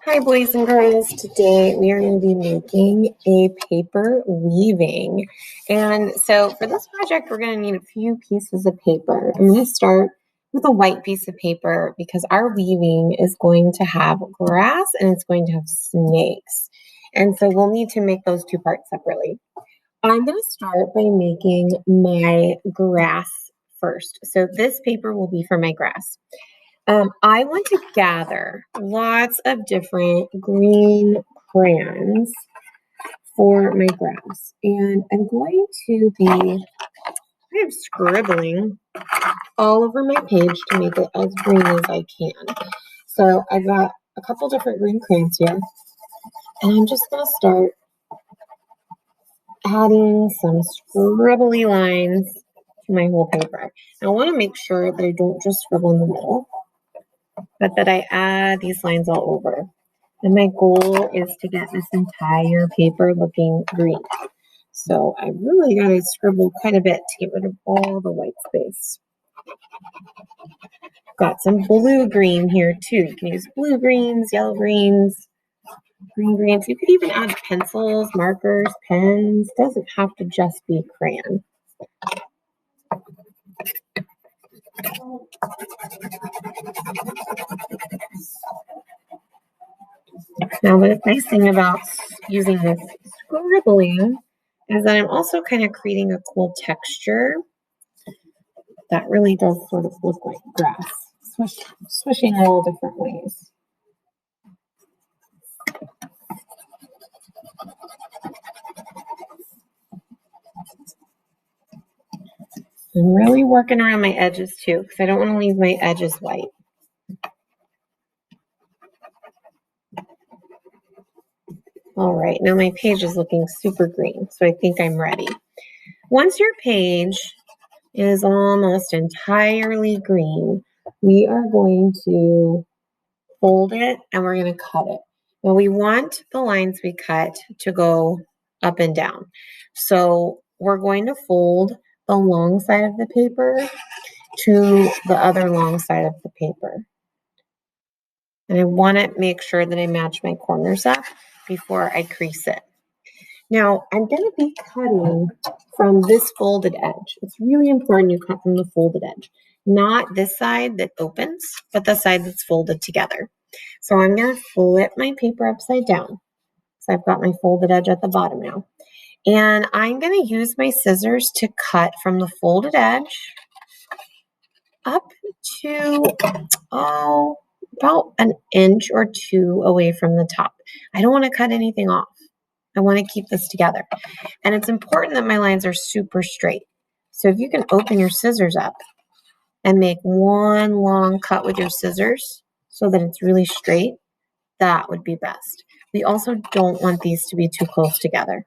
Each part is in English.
Hi, boys and girls. Today we are going to be making a paper weaving. And so for this project, we're going to need a few pieces of paper. I'm going to start with a white piece of paper because our weaving is going to have grass and it's going to have snakes. And so we'll need to make those two parts separately. I'm going to start by making my grass first. So this paper will be for my grass. I want to gather lots of different green crayons for my grass. And I'm going to be kind of scribbling all over my page to make it as green as I can. So I've got a couple different green crayons here. And I'm just going to start adding some scribbly lines to my whole paper. I want to make sure that I don't just scribble in the middle, but that I add these lines all over. And my goal is to get this entire paper looking green. So I really got to scribble quite a bit to get rid of all the white space. Got some blue green here too. You can use blue greens, yellow greens, green greens. You could even add pencils, markers, pens. It doesn't have to just be crayon. Now, the nice thing about using this scribbling is that I'm also kind of creating a cool texture that really does sort of look like grass, swishing all different ways. I'm really working around my edges too, because I don't want to leave my edges white. All right, now my page is looking super green, so I think I'm ready. Once your page is almost entirely green, we are going to fold it and we're going to cut it. Now we want the lines we cut to go up and down. So we're going to fold the long side of the paper to the other long side of the paper. And I want to make sure that I match my corners up before I crease it. Now, I'm going to be cutting from this folded edge. It's really important you cut from the folded edge, not this side that opens, but the side that's folded together. So I'm going to flip my paper upside down. So I've got my folded edge at the bottom now. And I'm going to use my scissors to cut from the folded edge up to, about an inch or two away from the top. I don't want to cut anything off. I want to keep this together. And it's important that my lines are super straight. So if you can open your scissors up and make one long cut with your scissors so that it's really straight, that would be best. We also don't want these to be too close together.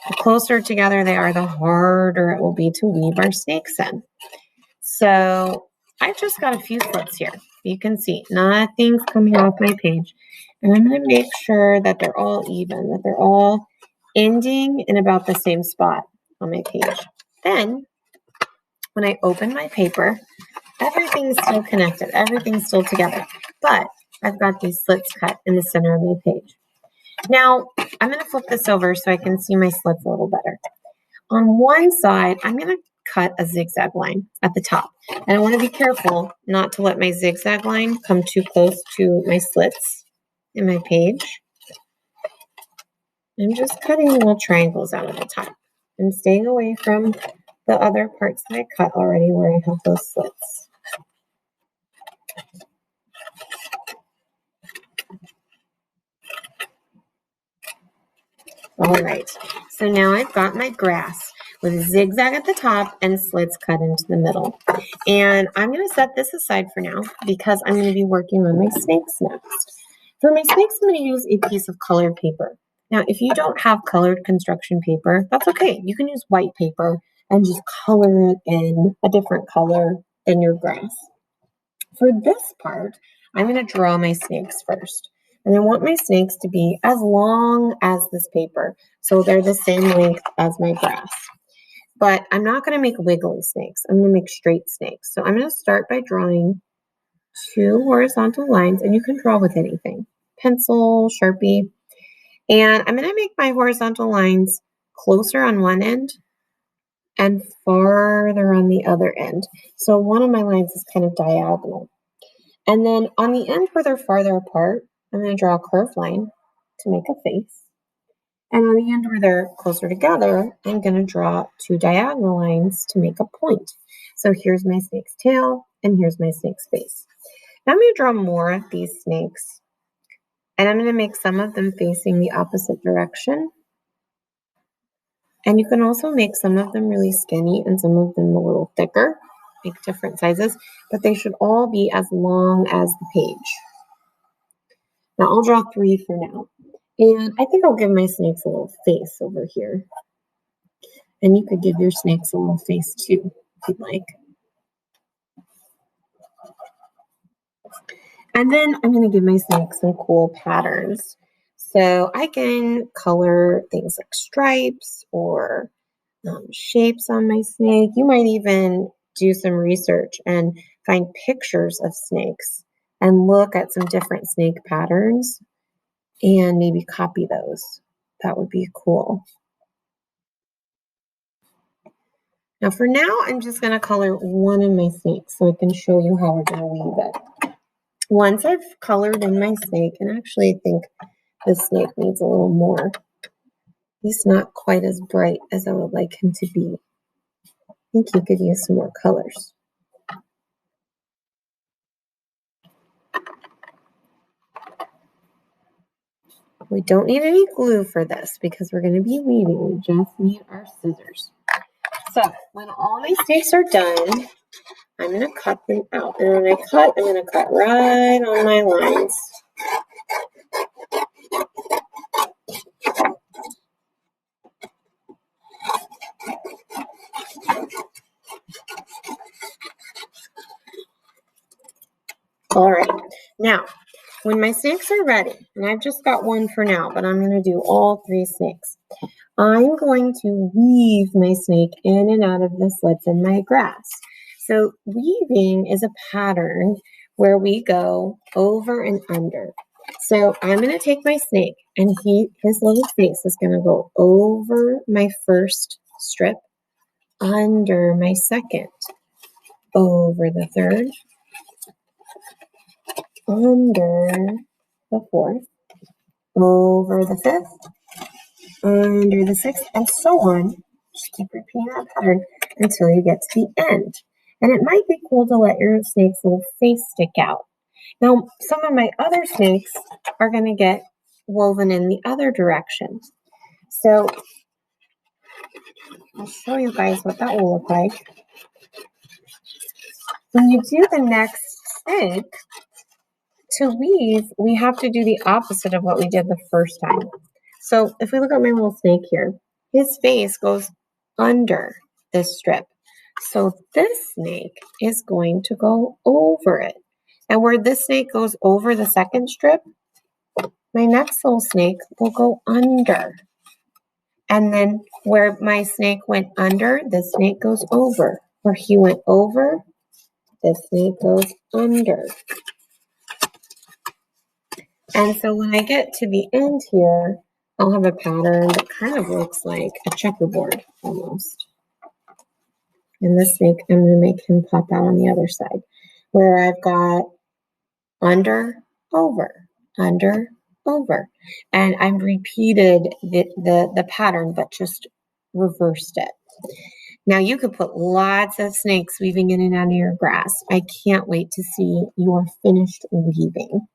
The closer together they are, the harder it will be to weave our snakes in. So I've just got a few slits here. You can see nothing's coming off my page. And I'm going to make sure that they're all even, that they're all ending in about the same spot on my page. Then, when I open my paper, everything's still connected. Everything's still together. But I've got these slits cut in the center of my page. Now, I'm going to flip this over so I can see my slits a little better. On one side, I'm going to cut a zigzag line at the top. And I want to be careful not to let my zigzag line come too close to my slits in my page. I'm just cutting little triangles out at the top. I'm staying away from the other parts that I cut already where I have those slits. All right, so now I've got my grass with a zigzag at the top and slits cut into the middle. And I'm going to set this aside for now because I'm going to be working on my snakes next. For my snakes, I'm going to use a piece of colored paper. Now, if you don't have colored construction paper, that's okay. You can use white paper and just color it in a different color than your grass. For this part, I'm going to draw my snakes first. And I want my snakes to be as long as this paper, so they're the same length as my grass. But I'm not going to make wiggly snakes. I'm going to make straight snakes. So I'm going to start by drawing two horizontal lines, and you can draw with anything. pencil, Sharpie. And I'm going to make my horizontal lines closer on one end and farther on the other end. So one of my lines is kind of diagonal. And then on the end where they're farther apart, I'm going to draw a curved line to make a face. And on the end where they're closer together, I'm going to draw two diagonal lines to make a point. So here's my snake's tail, and here's my snake's face. Now I'm going to draw more of these snakes, and I'm going to make some of them facing the opposite direction. And you can also make some of them really skinny and some of them a little thicker, make different sizes, but they should all be as long as the page. Now I'll draw 3 for now. And I think I'll give my snakes a little face over here. And you could give your snakes a little face too, if you'd like. And then I'm going to give my snakes some cool patterns. So I can color things like stripes or shapes on my snake. You might even do some research and find pictures of snakes and look at some different snake patterns and maybe copy those. That would be cool. Now for now, I'm just going to color one of my snakes so I can show you how we're going to weave it. Once I've colored in my snake, and actually I think this snake needs a little more. He's not quite as bright as I would like him to be. I think he could use some more colors. We don't need any glue for this because we're going to be weaving. We just need our scissors. So when all my snakes are done, I'm going to cut them out. And when I cut, I'm going to cut right on my lines. All right, now when my snakes are ready, and I've just got one for now, but I'm going to do all 3 snakes. I'm going to weave my snake in and out of the slits in my grass. So weaving is a pattern where we go over and under. So I'm going to take my snake, and his little face is going to go over my first strip, under my second, over the third, under the fourth, over the fifth, under the sixth, and so on. Just keep repeating that pattern until you get to the end. And it might be cool to let your snake's little face stick out. Now, some of my other snakes are going to get woven in the other direction. So I'll show you guys what that will look like. When you do the next snake, to weave, we have to do the opposite of what we did the first time. So if we look at my little snake here, his face goes under this strip. So this snake is going to go over it. And where this snake goes over the second strip, my next little snake will go under. And then where my snake went under, this snake goes over. Where he went over, this snake goes under. And so when I get to the end here, I'll have a pattern that kind of looks like a checkerboard almost. And this snake, I'm going to make him pop out on the other side, where I've got under, over, under, over. And I've repeated the pattern, but just reversed it. Now you could put lots of snakes weaving in and out of your grass. I can't wait to see your finished weaving.